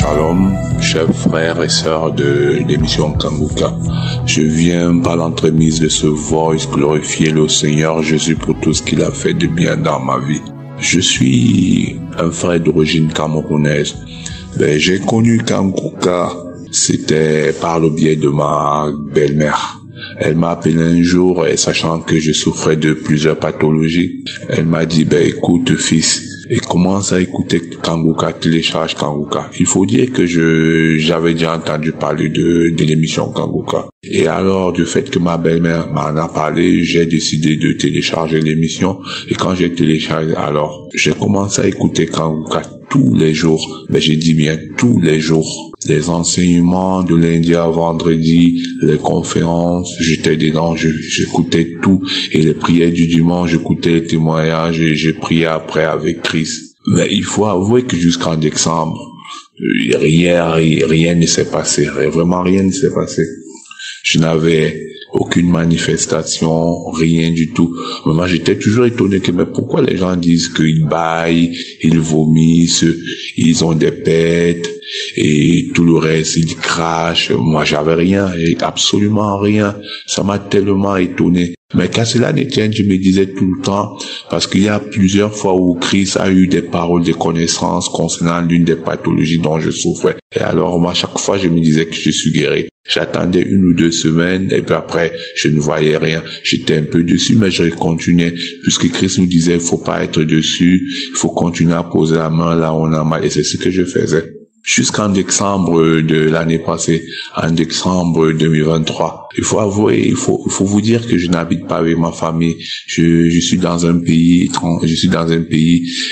Shalom, chers frères et sœurs de l'émission Kanguka. Je viens par l'entremise de ce voice glorifier le Seigneur Jésus pour tout ce qu'il a fait de bien dans ma vie. Je suis un frère d'origine camerounaise. J'ai connu Kanguka, c'était par le biais de ma belle-mère. Elle m'a appelé un jour, sachant que je souffrais de plusieurs pathologies. Elle m'a dit, écoute fils, et commence à écouter Kanguka, télécharge Kanguka. Il faut dire que j'avais déjà entendu parler de l'émission Kanguka. Et alors, du fait que ma belle-mère m'en a parlé, j'ai décidé de télécharger l'émission. Et quand j'ai téléchargé, alors, j'ai commencé à écouter Kanguka tous les jours. Mais j'ai dit bien tous les jours. Les enseignements de lundi à vendredi, les conférences, j'étais dedans, j'écoutais tout. Et les prières du dimanche, j'écoutais les témoignages et j'ai prié après avec Christ. Mais il faut avouer que jusqu'en décembre, rien ne s'est passé. Vraiment rien ne s'est passé. Je n'avais aucune manifestation, rien du tout. Mais moi, j'étais toujours étonné que, mais pourquoi les gens disent qu'ils baillent, ils vomissent, ils ont des pètes, et tout le reste, ils crachent. Moi, j'avais rien, absolument rien. Ça m'a tellement étonné. Mais qu'à cela ne tienne, je me disais tout le temps, parce qu'il y a plusieurs fois où Christ a eu des paroles de connaissance concernant l'une des pathologies dont je souffrais. Et alors, moi, chaque fois, je me disais que je suis guéri. J'attendais 1 ou 2 semaines, et puis après, je ne voyais rien. J'étais un peu dessus, mais je continuais, puisque Christ nous disait, il faut pas être dessus, il faut continuer à poser la main là où on a mal, et c'est ce que je faisais. Jusqu'en décembre de l'année passée, en décembre 2023. Il faut avouer, il faut vous dire que je n'habite pas avec ma famille. Je suis dans un pays,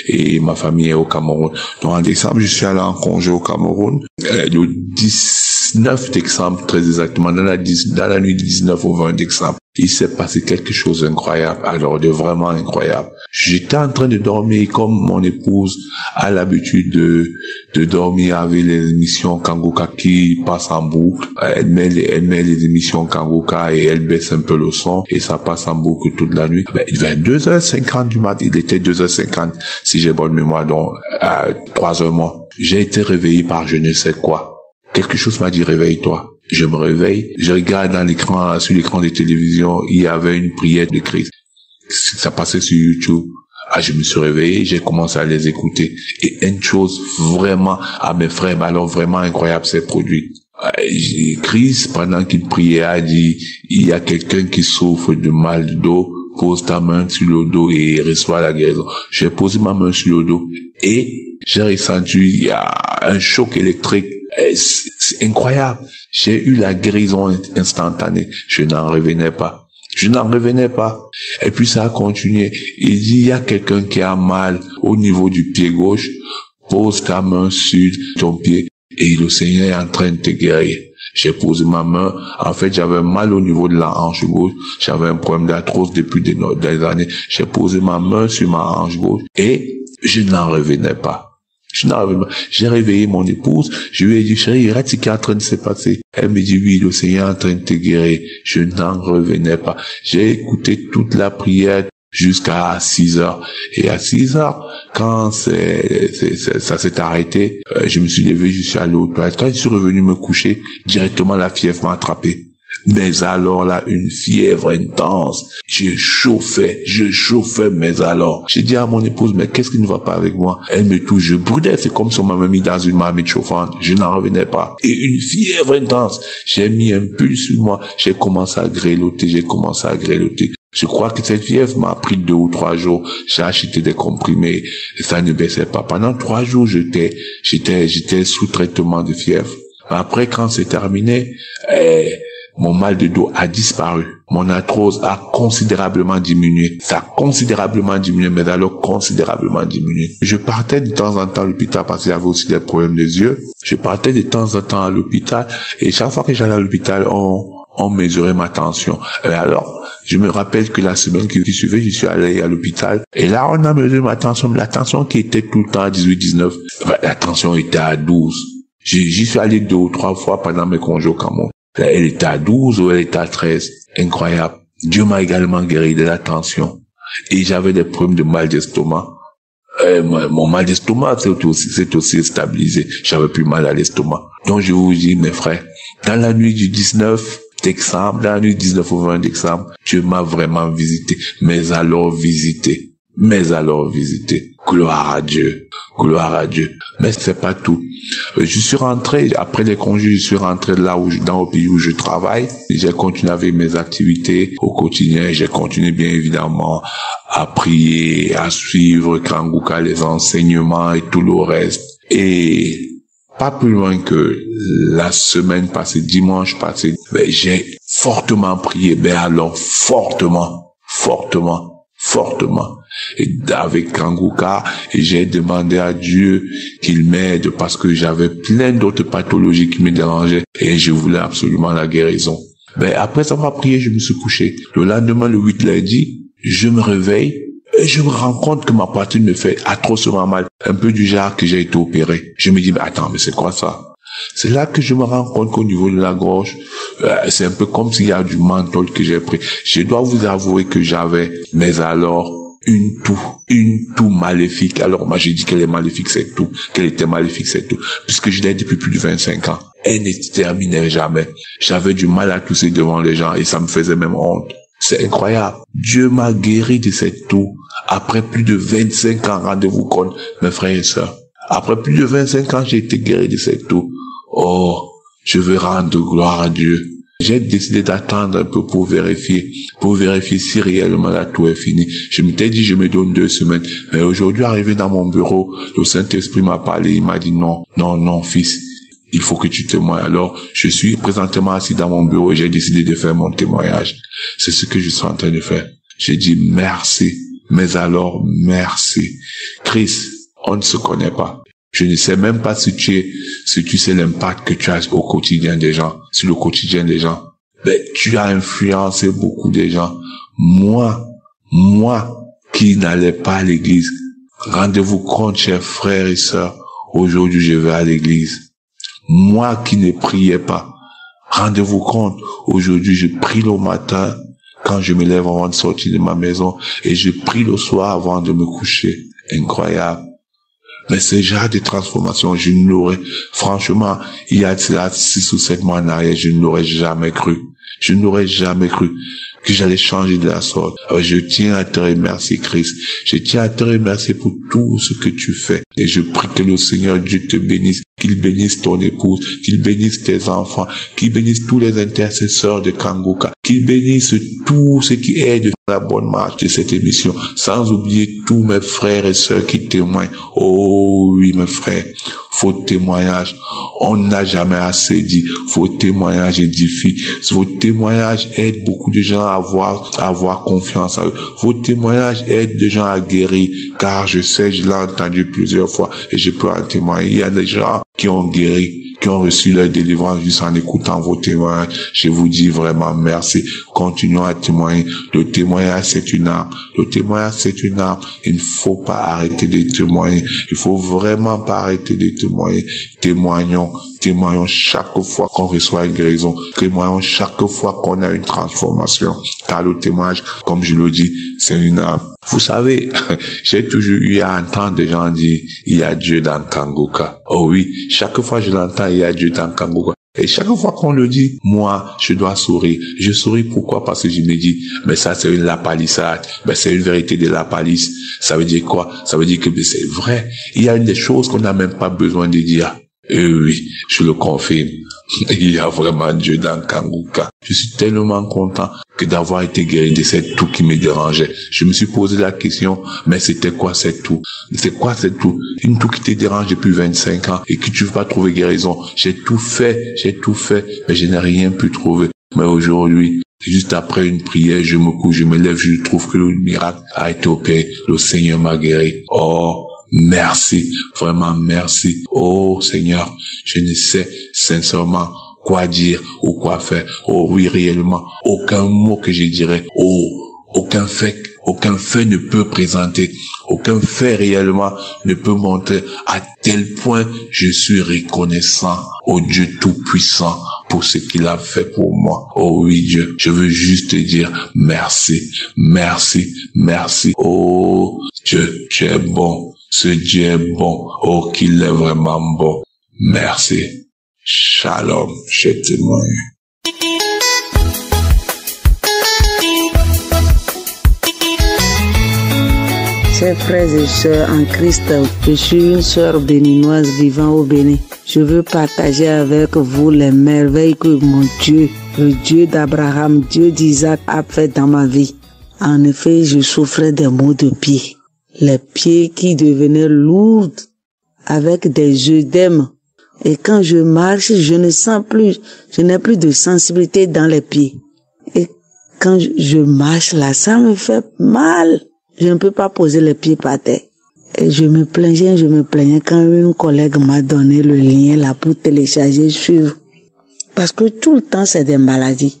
et ma famille est au Cameroun. Donc en décembre, je suis allé en congé au Cameroun. Le 19 décembre, très exactement, dans la nuit du 19 au 20 décembre, il s'est passé quelque chose d'incroyable, alors de vraiment incroyable. J'étais en train de dormir comme mon épouse a l'habitude de dormir avec les émissions Kanguka qui passent en boucle. Elle met les émissions Kanguka et elle baisse un peu le son et ça passe en boucle toute la nuit. Il devait être 2h50 du matin, il était 2h50 si j'ai bonne mémoire, donc à 3h moins. J'ai été réveillé par je ne sais quoi. Quelque chose m'a dit réveille-toi. Je me réveille, je regarde sur l'écran de télévision, il y avait une prière de Christ. Ça passait sur YouTube. Je me suis réveillé, j'ai commencé à les écouter. Et une chose vraiment, mes frères, alors vraiment incroyable s'est produite. Christ, pendant qu'il priait, a dit, il y a quelqu'un qui souffre de mal de dos, pose ta main sur le dos et reçoit la guérison. J'ai posé ma main sur le dos et j'ai ressenti, il y a un choc électrique. C'est incroyable. J'ai eu la guérison instantanée. Je n'en revenais pas. Et puis ça a continué. Il dit, il y a quelqu'un qui a mal au niveau du pied gauche. Pose ta main sur ton pied et le Seigneur est en train de te guérir. J'ai posé ma main. En fait, j'avais mal au niveau de la hanche gauche. J'avais un problème d'arthrose depuis des années. J'ai posé ma main sur ma hanche gauche et je n'en revenais pas. J'ai réveillé mon épouse, je lui ai dit, chérie, regarde ce qui est en train de se passer. Elle me dit, oui, le Seigneur est en train de te guérir. Je n'en revenais pas. J'ai écouté toute la prière jusqu'à 6h. Et à 6h, quand ça s'est arrêté, je me suis levé, je suis allé au toilette. Quand je suis revenu me coucher, directement la fièvre m'a attrapé. Mais alors là, une fièvre intense. Je chauffais, mais alors. J'ai dit à mon épouse, mais qu'est-ce qui ne va pas avec moi? Elle me touche, je brûlais, c'est comme si on m'avait mis dans une marmite chauffante. Je n'en revenais pas. Et une fièvre intense. J'ai mis un pull sur moi, j'ai commencé à grelotter. Je crois que cette fièvre m'a pris 2 ou 3 jours. J'ai acheté des comprimés, et ça ne baissait pas. Pendant 3 jours, j'étais sous traitement de fièvre. Après, quand c'est terminé, mon mal de dos a disparu. Mon arthrose a considérablement diminué. Ça a considérablement diminué, mais alors considérablement diminué. Je partais de temps en temps à l'hôpital parce qu'il y avait aussi des problèmes des yeux. Je partais de temps en temps à l'hôpital et chaque fois que j'allais à l'hôpital, on mesurait ma tension. Et alors, je me rappelle que la semaine qui suivait, je suis allé à l'hôpital et là, on a mesuré ma tension. La tension qui était tout le temps à 18-19, la tension était à 12. J'y suis allé 2 ou 3 fois pendant mes congés au Cameroun. Elle était à 12 ou elle était à 13. Incroyable. Dieu m'a également guéri de la tension. Et j'avais des problèmes de mal d'estomac. mon mal d'estomac s'est aussi stabilisé. J'avais plus mal à l'estomac. Donc je vous dis, mes frères, dans la nuit du 19 décembre, dans la nuit du 19 au 20 décembre, Dieu m'a vraiment visité. Mais alors visité. Gloire à Dieu. Gloire à Dieu. Mais c'est pas tout. Je suis rentré, après les congés, je suis rentré dans le pays où je travaille. J'ai continué avec mes activités au quotidien. J'ai continué, bien évidemment, à prier, à suivre Kangouka, les enseignements et tout le reste. Et pas plus loin que la semaine passée, dimanche passé, j'ai fortement prié. Alors, fortement. Et avec Kangouka, j'ai demandé à Dieu qu'il m'aide parce que j'avais plein d'autres pathologies qui me dérangeaient et je voulais absolument la guérison. Après avoir prié, je me suis couché. Le lendemain, le 8 lundi, je me réveille et je me rends compte que ma poitrine me fait atrocement mal. Un peu du genre que j'ai été opéré. Je me dis, attends, mais c'est quoi ça? C'est là que je me rends compte qu'au niveau de la gorge, c'est un peu comme s'il y a du menthol que j'ai pris. Je dois vous avouer que j'avais, mais alors, une toux maléfique. Alors moi j'ai dit qu'elle est maléfique, c'est tout. Qu'elle était maléfique, c'est tout. Puisque je l'ai depuis plus de 25 ans. Elle ne terminait jamais. J'avais du mal à tousser devant les gens et ça me faisait même honte. C'est incroyable. Dieu m'a guéri de cette toux. Après plus de 25 ans, rendez-vous compte, mes frères et sœurs. Après plus de 25 ans, j'ai été guéri de cette toux. Oh, je veux rendre gloire à Dieu. J'ai décidé d'attendre un peu pour vérifier si réellement la toux est finie. Je m'étais dit, je me donne 2 semaines. Mais aujourd'hui, arrivé dans mon bureau, le Saint-Esprit m'a parlé, il m'a dit non, fils, il faut que tu témoignes. Alors, je suis présentement assis dans mon bureau et j'ai décidé de faire mon témoignage. C'est ce que je suis en train de faire. J'ai dit merci, mais alors merci. Chris, on ne se connaît pas. Je ne sais même pas si tu sais l'impact que tu as au quotidien des gens, sur le quotidien des gens. Tu as influencé beaucoup de gens. Moi qui n'allais pas à l'église, rendez-vous compte, chers frères et sœurs, aujourd'hui je vais à l'église. Moi qui ne priais pas, rendez-vous compte, aujourd'hui je prie le matin quand je me lève avant de sortir de ma maison et je prie le soir avant de me coucher. Incroyable. Mais ce genre de transformation, je ne l'aurais, franchement, il y a 6 ou 7 mois en arrière, je ne l'aurais jamais cru. Je n'aurais jamais cru que j'allais changer de la sorte. Alors, je tiens à te remercier, Christ. Je tiens à te remercier pour tout ce que tu fais. Et je prie que le Seigneur Dieu te bénisse, qu'il bénisse ton épouse, qu'il bénisse tes enfants, qu'il bénisse tous les intercesseurs de Kangouka, qu'il bénisse tout ce qui aide à la bonne marche de cette émission, sans oublier tous mes frères et sœurs qui témoignent. Oh oui, mes frères, vos témoignages, on n'a jamais assez dit. Vos témoignages édifient. Vos témoignages aident beaucoup de gens à avoir confiance en eux. Vos témoignages aident des gens à guérir, car je sais, je l'ai entendu plusieurs fois et je peux en témoigner. Il y a des gens qui ont guéri, qui ont reçu leur délivrance juste en écoutant vos témoignages. Je vous dis vraiment merci. Continuons à témoigner. Le témoignage, c'est une arme. Le témoignage, c'est une arme. Il ne faut pas arrêter de témoigner. Il faut vraiment pas arrêter de témoigner. Témoignons chaque fois qu'on reçoit une guérison. Témoignons chaque fois qu'on a une transformation. Car le témoignage, comme je le dis, c'est une arme. Vous savez, j'ai toujours eu à entendre des gens dire, il y a Dieu dans Kangouka. Oh oui, chaque fois je l'entends, il y a Dieu dans Kangouka. Et chaque fois qu'on le dit, moi, je dois sourire. Je souris pourquoi? Parce que je me dis, mais ça, c'est une lapalissade. C'est une vérité de la palisse. Ça veut dire quoi? Ça veut dire que c'est vrai. Il y a des choses qu'on n'a même pas besoin de dire. Et oui, je le confirme. Il y a vraiment Dieu dans Kangouka. Je suis tellement content que d'avoir été guéri de cette toux qui me dérangeait. Je me suis posé la question, mais c'était quoi cette toux? C'est quoi cette toux? Une toux qui te dérange depuis 25 ans et que tu veux pas trouver guérison. J'ai tout fait, mais je n'ai rien pu trouver. Mais aujourd'hui, juste après une prière, je me couche, je me lève, je trouve que le miracle a été opéré. Le Seigneur m'a guéri. Oh, merci, vraiment merci. Oh Seigneur, je ne sais sincèrement quoi dire ou quoi faire. Oh oui, réellement, aucun mot que je dirais. Oh, aucun fait ne peut présenter. Aucun fait réellement ne peut montrer à tel point je suis reconnaissant au Dieu Tout-Puissant pour ce qu'il a fait pour moi. Oh oui, Dieu, je veux juste te dire merci, merci, merci. Oh Dieu, tu es bon. Ce Dieu est bon. Oh, qu'il est vraiment bon. Merci. Shalom, chers témoins. Chers frères et sœurs en Christ, je suis une sœur béninoise vivant au Bénin. Je veux partager avec vous les merveilles que mon Dieu, le Dieu d'Abraham, Dieu d'Isaac, a fait dans ma vie. En effet, je souffrais des maux de pied. Les pieds qui devenaient lourds avec des œdèmes. Et quand je marche, je n'ai plus de sensibilité dans les pieds. Et quand je marche là, ça me fait mal. Je ne peux pas poser les pieds par terre. Et je me plaignais quand une collègue m'a donné le lien là pour télécharger, suivre. Parce que tout le temps, c'est des maladies.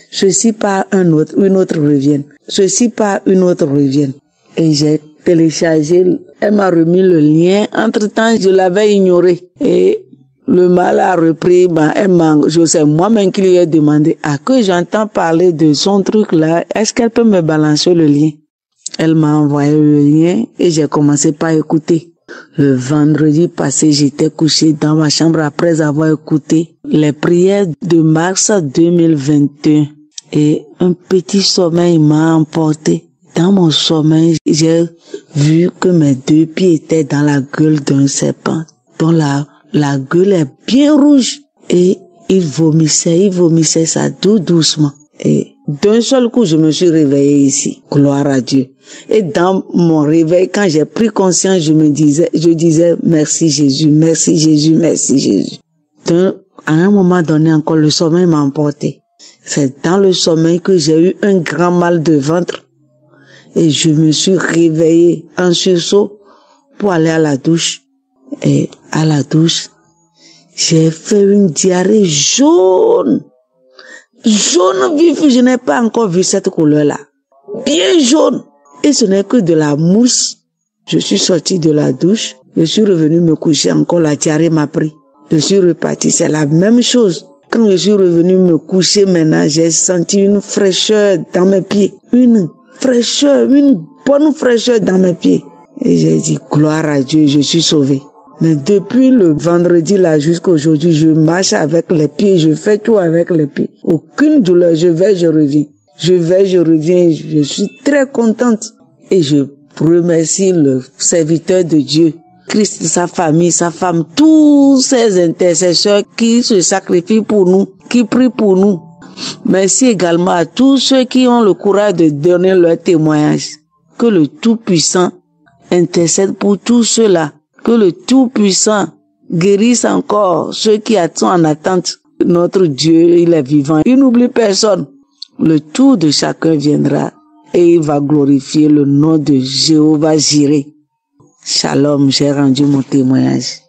Ceci par une autre revienne. Ceci par une autre revienne. Et j'ai téléchargé, elle m'a remis le lien. Entre-temps, je l'avais ignoré. Et le mal a repris, c'est moi-même qui lui ai demandé, que j'entends parler de son truc là, est-ce qu'elle peut me balancer le lien? Elle m'a envoyé le lien et j'ai commencé par écouter. Le vendredi passé, j'étais couché dans ma chambre après avoir écouté les prières de mars 2021. Et un petit sommeil m'a emporté. Dans mon sommeil, j'ai vu que mes deux pieds étaient dans la gueule d'un serpent, dont la gueule est bien rouge. Et il vomissait ça tout doucement. Et d'un seul coup, je me suis réveillée ici. Gloire à Dieu. Et dans mon réveil, quand j'ai pris conscience, je disais, merci Jésus, merci Jésus, merci Jésus. À un moment donné encore, le sommeil m'a emporté. C'est dans le sommeil que j'ai eu un grand mal de ventre. Et je me suis réveillée en sursaut pour aller à la douche. Et à la douche, j'ai fait une diarrhée jaune. Jaune vif, je n'ai pas encore vu cette couleur-là. Bien jaune. Et ce n'est que de la mousse. Je suis sortie de la douche. Je suis revenue me coucher, encore la diarrhée m'a pris. Je suis repartie, c'est la même chose. Quand je suis revenue me coucher maintenant, j'ai senti une fraîcheur dans mes pieds. Une bonne fraîcheur dans mes pieds. Et j'ai dit, gloire à Dieu, je suis sauvée. Mais depuis le vendredi là jusqu'à aujourd'hui, je marche avec les pieds, je fais tout avec les pieds. Aucune douleur, je vais, je reviens. Je suis très contente. Et je remercie le serviteur de Dieu, Christ, sa famille, sa femme, tous ces intercesseurs qui se sacrifient pour nous, qui prient pour nous. Merci également à tous ceux qui ont le courage de donner leur témoignage. Que le Tout-Puissant intercède pour tous ceux-là. Que le Tout-Puissant guérisse encore ceux qui sont en attente. Notre Dieu, il est vivant. Il n'oublie personne. Le tour de chacun viendra et il va glorifier le nom de Jéhovah Jireh. Shalom, j'ai rendu mon témoignage.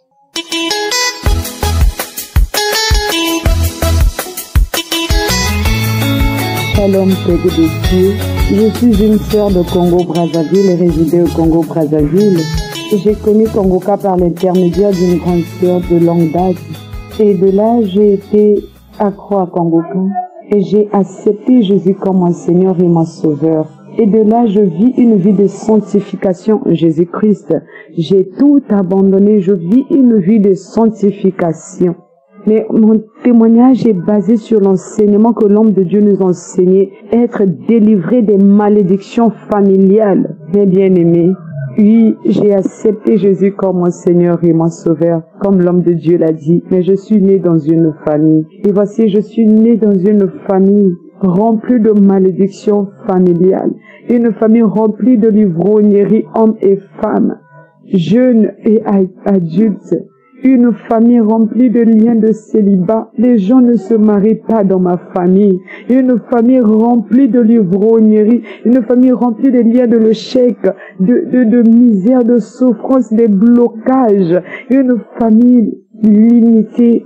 Shalom, peuple de Dieu. Je suis une sœur de Congo-Brazzaville et résidée au Congo-Brazzaville. J'ai connu Congoca par l'intermédiaire d'une grande sœur de longue date. Et de là, j'ai été accro à Congoca. Et j'ai accepté Jésus comme mon Seigneur et mon Sauveur. Et de là, je vis une vie de sanctification en Jésus-Christ. J'ai tout abandonné, je vis une vie de sanctification. Mais mon témoignage est basé sur l'enseignement que l'homme de Dieu nous a enseigné, être délivré des malédictions familiales. Mes bien-aimés, oui, j'ai accepté Jésus comme mon Seigneur et mon Sauveur, comme l'homme de Dieu l'a dit, mais je suis né dans une famille. Et voici, je suis né dans une famille remplie de malédictions familiales, une famille remplie de l'ivrognerie, hommes et femmes, jeunes et adultes, une famille remplie de liens de célibat. Les gens ne se marient pas dans ma famille. Une famille remplie de l'ivrognerie, une famille remplie de liens de l'échec, de misère, de souffrance, de blocages. Une famille limitée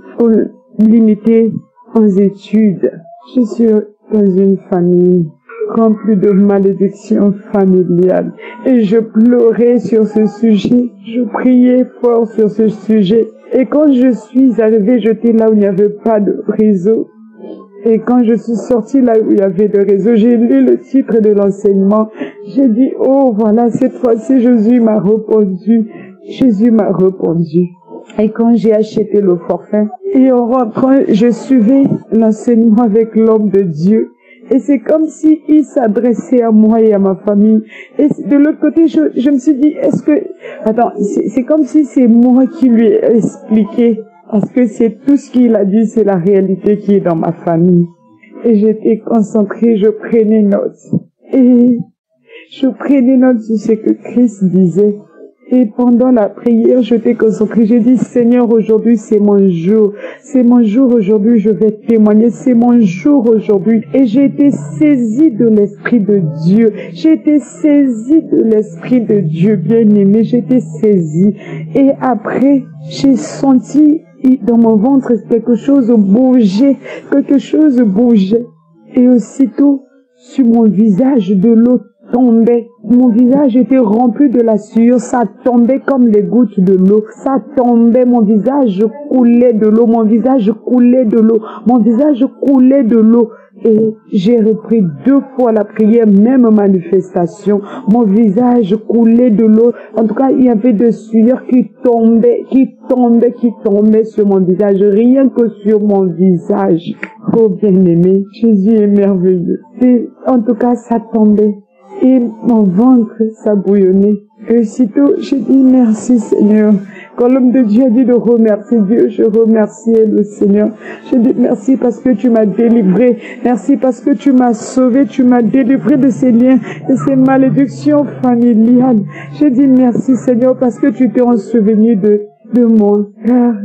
en études. Je suis dans une famille remplie de malédictions familiales. Et je pleurais sur ce sujet. Je priais fort sur ce sujet. Et quand je suis arrivée, j'étais là où il n'y avait pas de réseau. Et quand je suis sortie là où il y avait le réseau, j'ai lu le titre de l'enseignement. J'ai dit, oh voilà, cette fois-ci, Jésus m'a répondu. Jésus m'a répondu. Et quand j'ai acheté le forfait, et en rentrant, je suivais l'enseignement avec l'homme de Dieu. Et c'est comme si il s'adressait à moi et à ma famille. Et de l'autre côté, je me suis dit, est-ce que... Attends, c'est comme si c'est moi qui lui ai expliqué. Parce que c'est tout ce qu'il a dit, c'est la réalité qui est dans ma famille. Et j'étais concentrée, je prenais note. Et je prenais note sur ce que Christ disait. Et pendant la prière, je t'ai concentrée. J'ai dit, Seigneur, aujourd'hui, c'est mon jour. C'est mon jour aujourd'hui, je vais témoigner. C'est mon jour aujourd'hui. Et j'ai été saisie de l'Esprit de Dieu. J'ai été saisie de l'Esprit de Dieu, bien-aimé. J'ai été saisie. Et après, j'ai senti dans mon ventre quelque chose bouger. Quelque chose bougeait. Et aussitôt, sur mon visage, de l'eau tombait. Mon visage était rempli de la sueur, ça tombait comme les gouttes de l'eau. Ça tombait, mon visage coulait de l'eau, mon visage coulait de l'eau, mon visage coulait de l'eau. Et j'ai repris 2 fois la prière, même manifestation. Mon visage coulait de l'eau. En tout cas, il y avait de sueur qui tombait sur mon visage. Rien que sur mon visage. Oh bien-aimé, Jésus est merveilleux. Et en tout cas, ça tombait. Et mon ventre, ça bouillonnait. Et aussitôt, j'ai dit merci Seigneur. Quand l'homme de Dieu a dit de remercier Dieu, je remerciais le Seigneur. Je dis merci parce que tu m'as délivré. Merci parce que tu m'as sauvé, tu m'as délivré de ces liens, de ces malédictions familiales. Je dis merci Seigneur parce que tu t'es ensevenu de moi. Car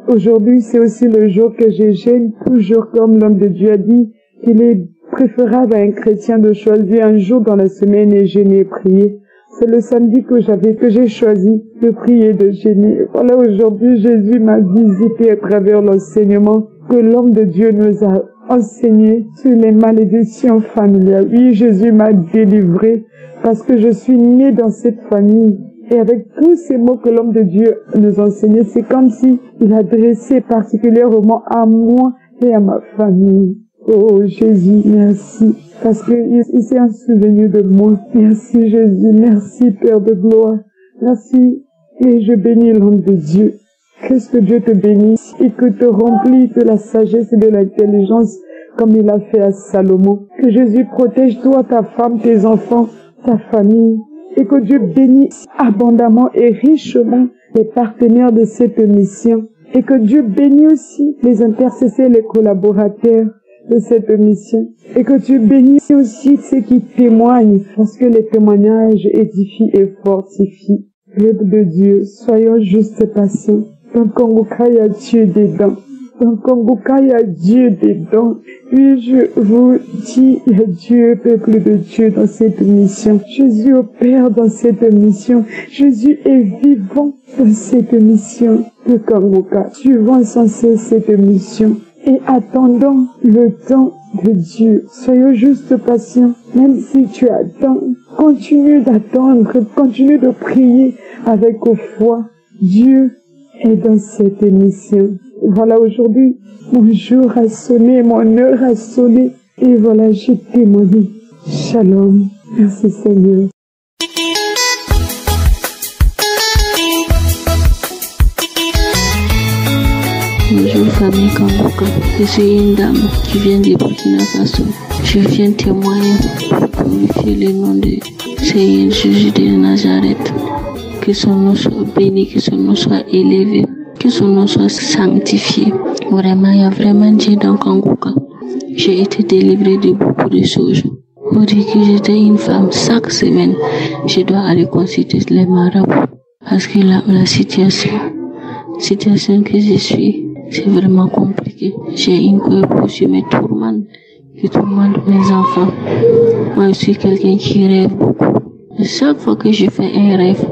aujourd'hui, c'est aussi le jour que je gêne, toujours comme l'homme de Dieu a dit, qu'il est préférable à un chrétien de choisir un jour dans la semaine et jeûner et prier. C'est le samedi que j'ai choisi de prier, de jeûner. Voilà, aujourd'hui, Jésus m'a visité à travers l'enseignement que l'homme de Dieu nous a enseigné sur les malédictions familiales. Oui, Jésus m'a délivré parce que je suis née dans cette famille. Et avec tous ces mots que l'homme de Dieu nous a enseignés, c'est comme si il adressait particulièrement à moi et à ma famille. Oh Jésus, merci, parce qu'il s'est souvenu de moi. Merci Jésus, merci Père de gloire, merci. Et je bénis l'homme de Dieu. Que Dieu te bénisse et que te remplis de la sagesse et de l'intelligence comme il a fait à Salomon. Que Jésus protège toi, ta femme, tes enfants, ta famille. Et que Dieu bénisse abondamment et richement les partenaires de cette mission. Et que Dieu bénisse aussi les intercesseurs, les collaborateurs de cette mission. Et que tu bénisses aussi ceux qui témoignent, parce que les témoignages édifient et fortifient. Peuple de Dieu, soyons juste patients. Dans Kongoka, il y a Dieu dedans. Dans Kongoka, il y a Dieu dedans. Puis je vous dis, il y a Dieu, peuple de Dieu, dans cette mission. Jésus opère dans cette mission. Jésus est vivant dans cette mission de Kongoka. Suivons sans cesse cette mission. Et attendons le temps de Dieu. Soyons juste patients. Même si tu attends, continue d'attendre, continue de prier avec foi. Dieu est dans cette émission. Voilà, aujourd'hui, mon jour a sonné, mon heure a sonné. Et voilà, j'ai témoigné. Shalom. Merci Seigneur. Bonjour famille Kongoka, je suis une dame qui vient de Burkina Faso. Je viens témoigner pour glorifier le nom de Seigneur Jésus de Nazareth. Que son nom soit béni, que son nom soit élevé, que son nom soit sanctifié. Vraiment, il y a vraiment Dieu dans Kongoka. J'ai été délivrée de beaucoup de choses. Pour dire que j'étais une femme, chaque semaine, je dois aller consulter les marabouts. Parce que la situation que je suis, c'est vraiment compliqué. J'ai une coépouse qui me tourmente, qui tourmente mes enfants. Moi, je suis quelqu'un qui rêve beaucoup. Et chaque fois que je fais un rêve,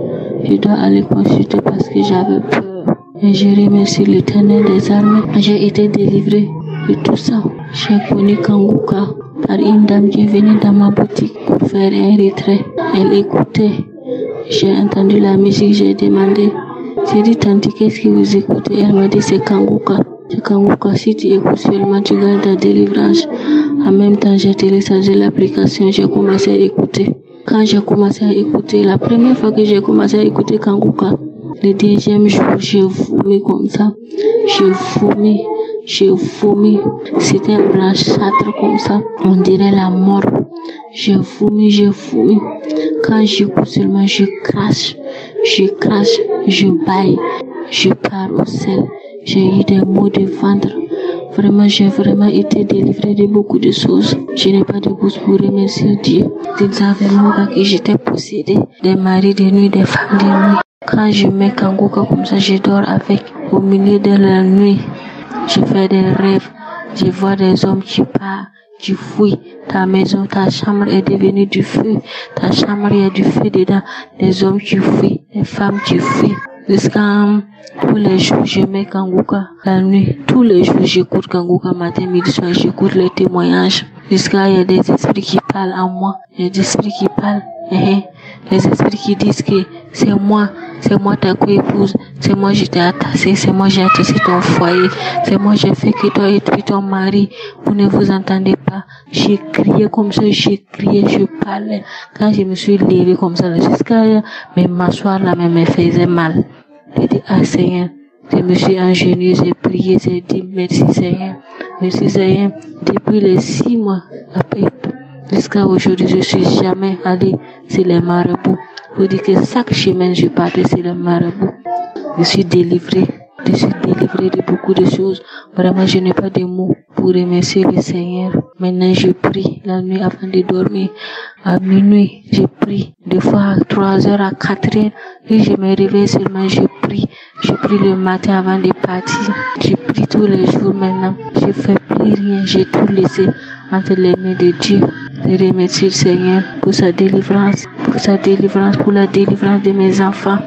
je dois aller consulter parce que j'avais peur. Et je remercie l'Éternel des armées. J'ai été délivrée de tout ça. J'ai connu Kongoka par une dame qui venait dans ma boutique pour faire un retrait. Elle écoutait. J'ai entendu la musique, j'ai demandé. J'ai dit, tante, qu'est-ce que vous écoutez? Elle m'a dit, c'est Kongoka. C'est Kanguka, si tu écoutes seulement, tu gagnes ta délivrance. En même temps, j'ai téléchargé l'application, j'ai commencé à écouter. Quand j'ai commencé à écouter, la première fois que j'ai commencé à écouter Kanguka, le deuxième jour, j'ai vomi comme ça. J'ai vomi. C'était un blanchâtre comme ça. On dirait la mort. J'ai vomi. Quand j'écoute seulement, je crache, je baille, je pars au sel. J'ai eu des maux de ventre. Vraiment, j'ai vraiment été délivrée de beaucoup de choses. Je n'ai pas de bouche pour remercier Dieu. Je ne savais même pas que j'étais possédée des maris de nuit, des femmes de nuit. Quand je mets Kanguka comme ça, je dors avec. Au milieu de la nuit, je fais des rêves. Je vois des hommes qui partent, qui fouillent. Ta maison, ta chambre est devenue du feu. Ta chambre, il y a du feu dedans. Des hommes qui fouillent, des femmes qui fouillent. Jusqu'à tous les jours, je mets Kanguka la nuit. Tous les jours, j'écoute Kanguka matin, midi, soir. J'écoute les témoignages. Jusqu'à il y a des esprits qui parlent en moi. Il y a des esprits qui parlent. Les esprits qui disent que c'est moi ta co-épouse, c'est moi je t'ai attaché, c'est moi j'ai attaché ton foyer, c'est moi j'ai fait que toi et puis ton mari, vous ne vous entendez pas. J'ai crié comme ça, je parlais. Quand je me suis levée comme ça, jusqu'à mais m'asseoir là, mais me faisait mal. J'ai dit, ah Seigneur, je me suis agenouillée, j'ai prié, j'ai dit merci Seigneur. Depuis les 6 mois, après, jusqu'à aujourd'hui, je suis jamais allée sur les marabouts. Vous dites que chaque chemin, je partais sur les marabouts. Je suis délivrée de beaucoup de choses. Vraiment, je n'ai pas de mots pour remercier le Seigneur. Maintenant, je prie la nuit avant de dormir. À minuit, je prie. Des fois, à 3h, à 4h. Et je me réveille seulement, je prie. Je prie le matin avant de partir. Je prie tous les jours maintenant. Je fais plus rien. J'ai tout laissé entre les mains de Dieu. Je remercie le Seigneur pour sa délivrance, pour la délivrance de mes enfants.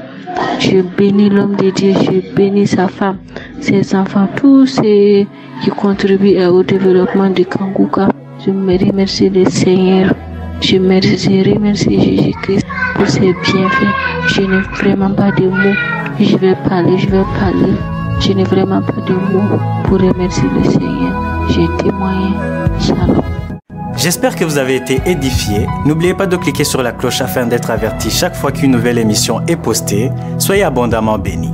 Je bénis l'homme de Dieu, je bénis sa femme, ses enfants, tous ceux qui contribuent au développement de Kanguka. Je me remercie le Seigneur. Je remercie Jésus-Christ pour ses bienfaits. Je n'ai vraiment pas de mots. Je vais parler. Je n'ai vraiment pas de mots pour remercier le Seigneur. J'ai témoigné. Shalom. J'espère que vous avez été édifiés. N'oubliez pas de cliquer sur la cloche afin d'être averti chaque fois qu'une nouvelle émission est postée. Soyez abondamment bénis.